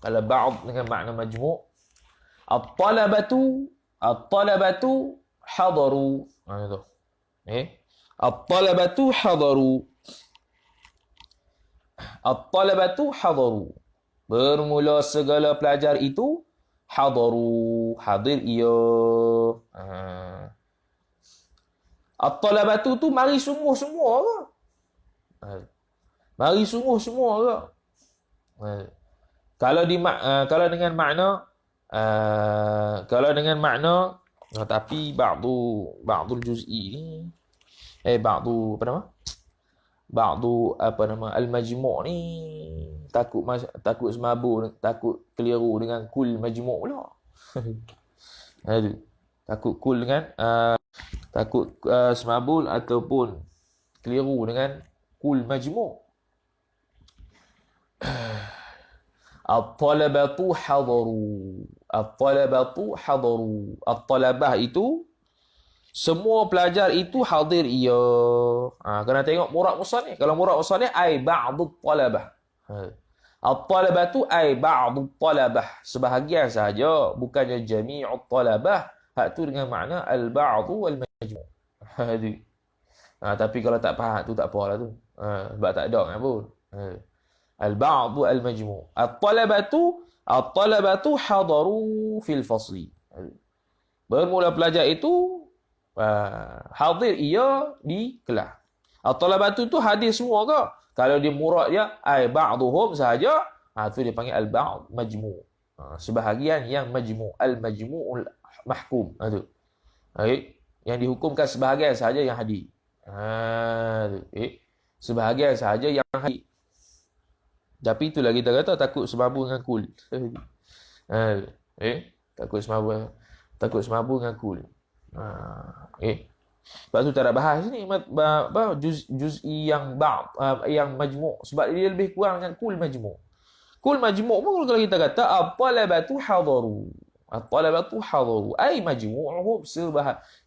kalau ba'd dengan makna majmu', at-talabatu hadaru. At-talabatu hadaru. Bermula segala pelajar itu hadaru, hadir ia. At-talabatu tu mari sungguh semua ke? Mari sungguh semua ke? Kalau dengan makna tapi ba'dul juz'i ni ba'du al-majmu' ni takut semabur, takut keliru dengan kul majmu' pula. Takut kul dengan takut semabur ataupun keliru dengan kul majmu'. At-talabatu hadaru. At-talabah itu semua pelajar itu hadir ia. Kena tengok murad musannih. Kalau murad musannih ai ba'du talabah. At-talabatu ai ba'du talabah. Sebahagian sahaja, bukannya jami'ut talabah. Hak tu dengan makna al-ba'du wal-majmu'. Tapi kalau tak faham tu tak apalah tu. Sebab tak ada pun. Al-ba'du al-majmu'. At-talabatu hadaru fil fasli. Bermula pelajar itu hadir ia di kelas. At-talabatu tu hadir semua ke? Kalau dia murad dia ai ba'duhum sahaja, tu dia panggil al-ba'd majmu'. Sebahagian yang majmu', al-majmu'ul mahkum. Tu. Yang dihukumkan sebahagian sahaja yang hadir. Sebahagian sahaja yang hadir. Tapi itulah kita kata takut semabur dengan kul. Takut semabur dengan kul. Sebab tu tak ada bahas ni juz'i yang yang majmu', sebab dia lebih kurang dengan kul majmu'. Kul majmu' pun kalau kita kata at-talabatu hadaru. At-talabatu hadaru ai majmu'uhum,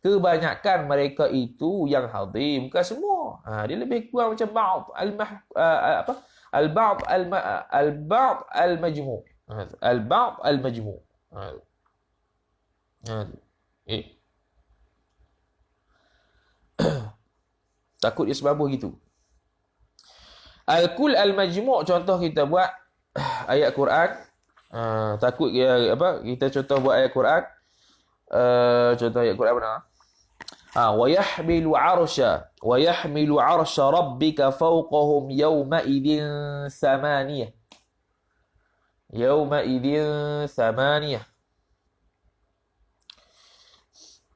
kebanyakan mereka itu yang hadir, bukan semua. Dia lebih kurang macam ba'd al-ba'd al-majmu'. Al-ba'd al-majmu'. Takut dia sebab gitu. Al-kul al-majmu', contoh kita buat ayat Quran. Takut kita contoh buat ayat Quran. Contoh ayat Quran mana? wa yahmilu arsya rabbika fawqahum yawma idzin thamaniyah. Yawma idzin thamaniyah.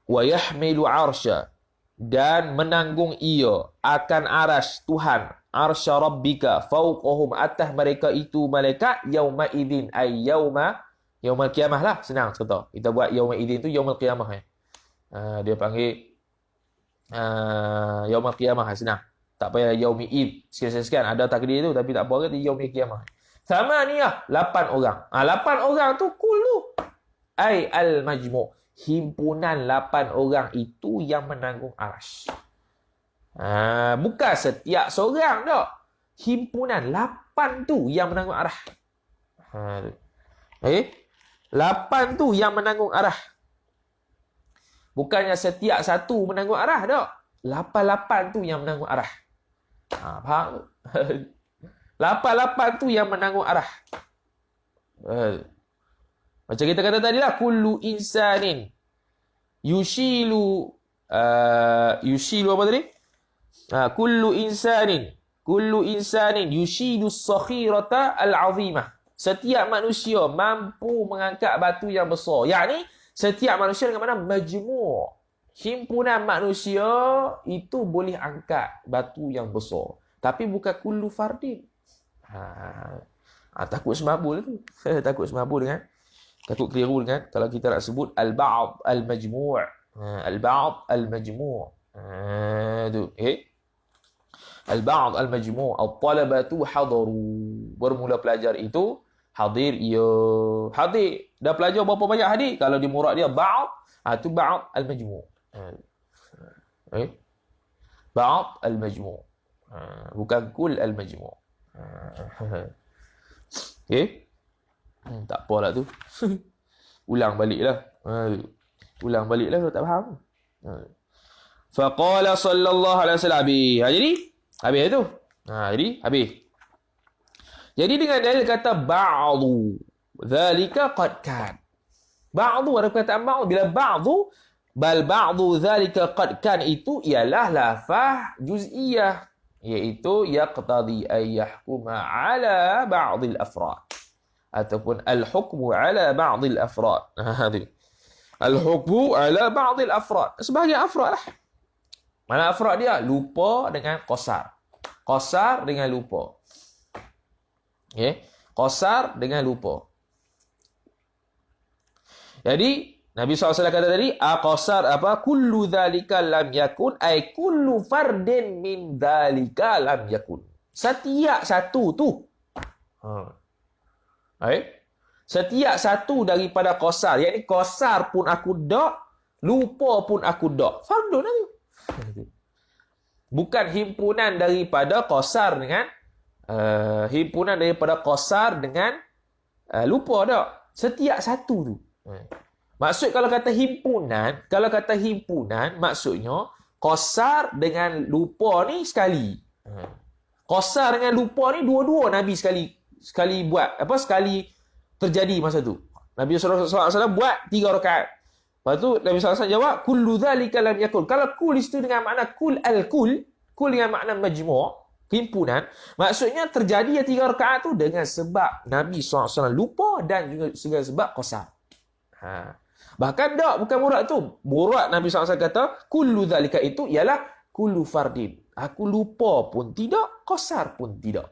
Wa yahmilu arsya, dan menanggung ia akan aras Tuhan, arsya rabbika fawqahum, atas mereka itu malaikat, yawma idzin ay yaumal qiyamah lah, senang cerita. Kita buat yauma idzin tu yaumul qiyamah. Dia panggil yaumul qiyamah, senang. Tak payah yaumi id sekian-sekian, ada takdir tu tapi tak apa ke yaumul qiyamah. Thamaniyah, 8 orang. 8 orang tu kullu ai al majmu', himpunan 8 orang itu yang menanggung arasy. Bukan setiap seorang dak. Himpunan 8 tu yang menanggung arah. 8 tu yang menanggung arah. Bukannya setiap satu menanggung arah dak. 8 tu yang menanggung arah. Faham? 8 tu yang menanggung arah. Macam kita kata tadi lah, kullu insanin yushilu apa tadi? Kullu insanin yushilu as-sakhirata al-'azimah. Setiap manusia mampu mengangkat batu yang besar. Yakni setiap manusia dengan mana majmu', himpunan manusia itu boleh angkat batu yang besar. Tapi bukan kullu fardin. Takut semabul tu. Takut semabul dengan, takut keliru dengan kalau kita nak sebut al-ba'd al-majmu'. Al-ba'd al-majmu'. Tu. Al-ba'd al-majmu'. Al-talabatu hadaru. Bermula pelajar itu hadir, hadir. Dah pelajar berapa banyak hadir? Kalau di murad dia ba'd, tu ba'd al-majmu'. Ba'd al-majmu'. Bukan kul al-majmu'. Tak apalah tu. Ulang baliklah. Ulang baliklah kalau tak faham. Faqala sallallahu alaihi wasallam. Jadi habis tu. Jadi habis. Jadi dengan dalil kata ba'du, dzalika qad kan. Ba'du, ada perkataan ba'du. Bila ba'du, bal ba'du dzalika qad kan itu ialah lafaz juz'iyah, iaitu yaqtadi ay yahkuma ala ba'dil afrad, ataupun al-hukmu ala ba'dil afrad. Al-hukmu ala ba'dil afrad. Sebahagian afrad lah. Mana afrad dia? Lupa dengan qasar. Qasar dengan lupa. Qasar dengan lupa. Jadi Nabi SAW kata tadi, qasar apa? Kullu dhalika lam yakun, ay kullu fardin min dhalika lam yakun. Setiap satu tu. Setiap satu daripada qasar. Yakni qasar pun aku dak, lupa pun aku dak. Fardun tu. Bukan himpunan daripada qasar dengan himpunan daripada qasar dengan lupa dak. Setiap satu tu. Maksud kalau kata himpunan, maksudnya qasar dengan lupa ni sekali. Qasar dengan lupa ni dua-dua Nabi sekali buat. Sekali terjadi masa tu. Nabi SAW buat 3 rakaat. Lepas tu Nabi SAW jawab, kullu dhalika lam yakul. Kalau kul itu dengan makna kul al-kul, kul dengan makna majmu', himpunan, maksudnya terjadi 3 rakaat tu dengan sebab Nabi SAW lupa dan juga dengan sebab qasar. Bahkan tak, bukan murad tu. Murad Nabi SAW kata, kullu dhalika itu ialah kullu fardin. Aku lupa pun tidak, qasar pun tidak.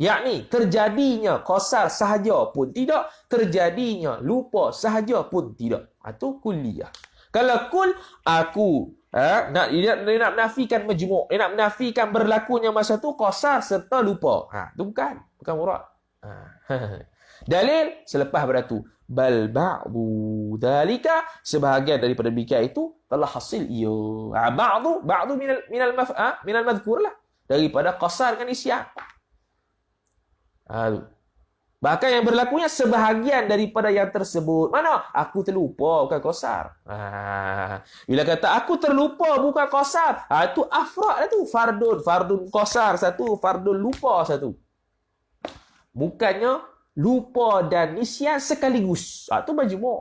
Yakni terjadinya qasar sahaja pun tidak, terjadinya lupa sahaja pun tidak. Itu kulliyah. Kalau kul, aku nak menafikan majmu', nak menafikan berlakunya masa tu qasar serta lupa. Itu bukan murad. Dalil selepas beratu. Bal ba'du dhalika, sebahagian daripada demikian itu telah hasil ia. Ba'du minal madhkur lah. Daripada qasar dengan isyan. Bahkan yang berlakunya sebahagian daripada yang tersebut. Mana? Aku terlupa, bukan qasar. Bila kata aku terlupa, bukan qasar, itu afrad lah tu. Fardun qasar satu, fardun lupa satu. Bukannya lupa dan nisyan sekaligus. Itu majmu'.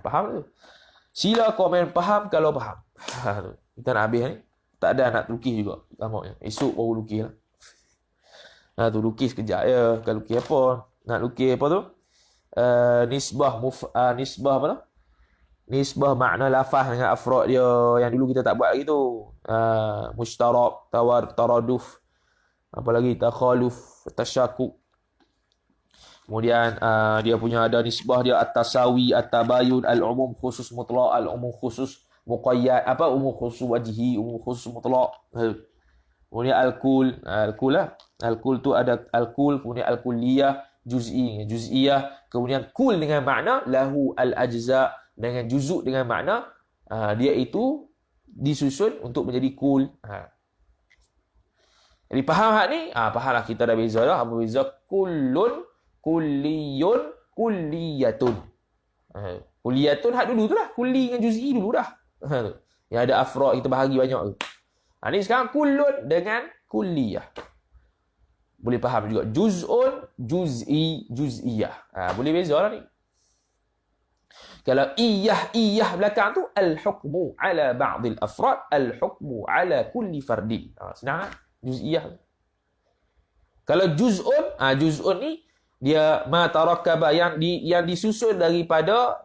Faham tu? Sila komen faham kalau faham. Kita nak habis ni. Tak ada nak lukis juga. Tamaknya. Esok baru lukis lah. Tu lukis kejap je. Kalau lukis apa? Nak lukis apa tu? Nisbah apa tu? Nisbah makna lafaz dengan afrod dia yang dulu kita tak buat lagi tu. Mushtarak, taraduf, apa lagi? Takhaluf, tasyakuk. Kemudian dia punya ada nisbah dia at-tasawi, at-tabayun, al-umum khusus mutlaq, al-umum khusus muqayyad, umum khusus wajhi, umum khusus mutlaq. Kemudian al-kul lah. Al-kul tu ada al-kul, kemudian al-kulliyah, juz'iyah, kemudian kul dengan makna lahu al-ajza, dengan juzuk dengan makna dia itu disusun untuk menjadi kul. Jadi faham hak ni? Fahamlah kita dah beza dah. Apa beza? Kullun, kulliyun, kulliyatun. Kulliyatun hak dulu tu lah. Kulli dengan juz'i dulu dah. Yang ada afrod kita bahagi banyak tu. Ni sekarang kullun dengan kulliyah. Boleh faham juga. Juz'un, juz'i, juz'iyah. Boleh beza lah ni. Kalau iyah belakang tu al-hukmu ala ba'dil afrad, al-hukmu ala kulli fardin. Senang kan? Juz'iyah. Kalau juz'un ni dia ma tarakkaba yang disusun daripada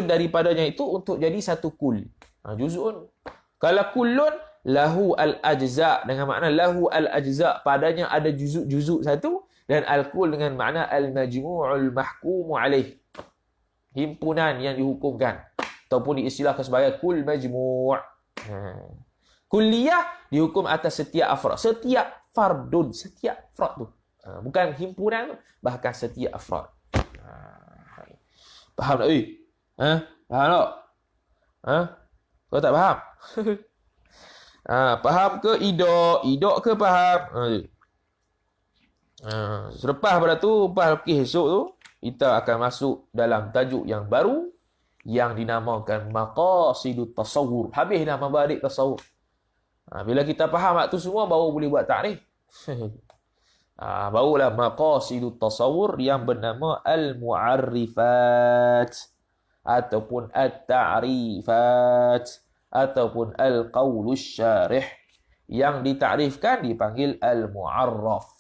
daripadanya itu untuk jadi satu kul. Juz'un. Kalau kullun lahu al-ajza dengan makna lahu al-ajza, padanya ada juzuk-juzuk satu, dan al-kul dengan makna al-majmu'ul mahkumu alaih, himpunan yang dihukumkan ataupun diistilahkan sebagai kul majmu'. Kulliyah dihukum atas setiap afrad, setiap fardun, setiap afrad tu. Bukan himpunan, bahkan setiap afrad. Faham tak? Faham tak? Kau tak faham? Faham ke idok ke faham? Selepas pada tu, lepas lukis esok tu, kita akan masuk dalam tajuk yang baru yang dinamakan maqasidut tasawwur. Habis dah mabadik tasawwur. Bila kita faham waktu semua, baru boleh buat takrif. Barulah maqasidut tasawwur yang bernama al-mu'arrifat ataupun at-ta'rifat ataupun al-qawlus syarih. Yang ditakrifkan dipanggil al-mu'arraf.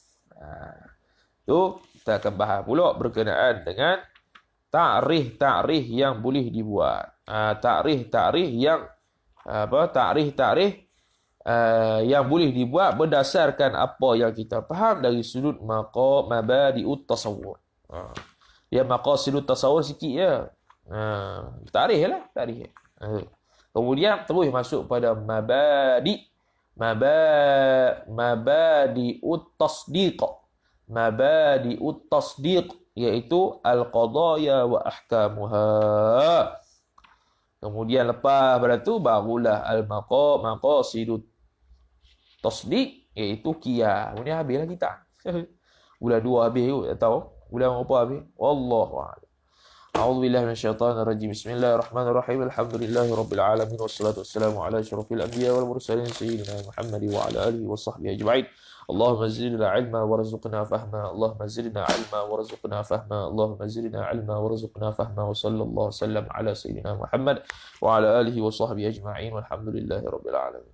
Tu kita akan bahas pula berkenaan dengan takrif yang boleh dibuat. Takrif yang boleh dibuat berdasarkan apa yang kita faham dari sudut mabadi'ut tasawwur. Dia maqasidut tasawwur sikit je. Takrif lah, takrif. Kemudian terus masuk pada mabadi'ut tasdiq. Mabadi'ut tasdiq, iaitu al-qadaya wa ahkamuha. Kemudian lepas pada tu barulah al-maqasidut tasdiq, iaitu qiyas. Kemudian habislah kita. Bulan 2 habis kot, tak tahu. Bulan berapa habis? Wallahu a'lam. A'udzu billahi minasyaitonir rajim. Bismillahirrahmanirrahim. Alhamdulillahirabbil alamin wassalatu wassalamu ala asyrafil anbiya wal mursalin sayyidina Muhammad wa ala alihi washabbihi ajma'in. Allahumma zidna 'ilma warzuqna fahma. Allahumma zidna 'ilma warzuqna fahma. Allahumma zidna 'ilma warzuqna fahma. Wa sallallahu sallam ala sayyidina Muhammad wa ala alihi washabbihi ajma'in. Walhamdulillahirabbil alamin.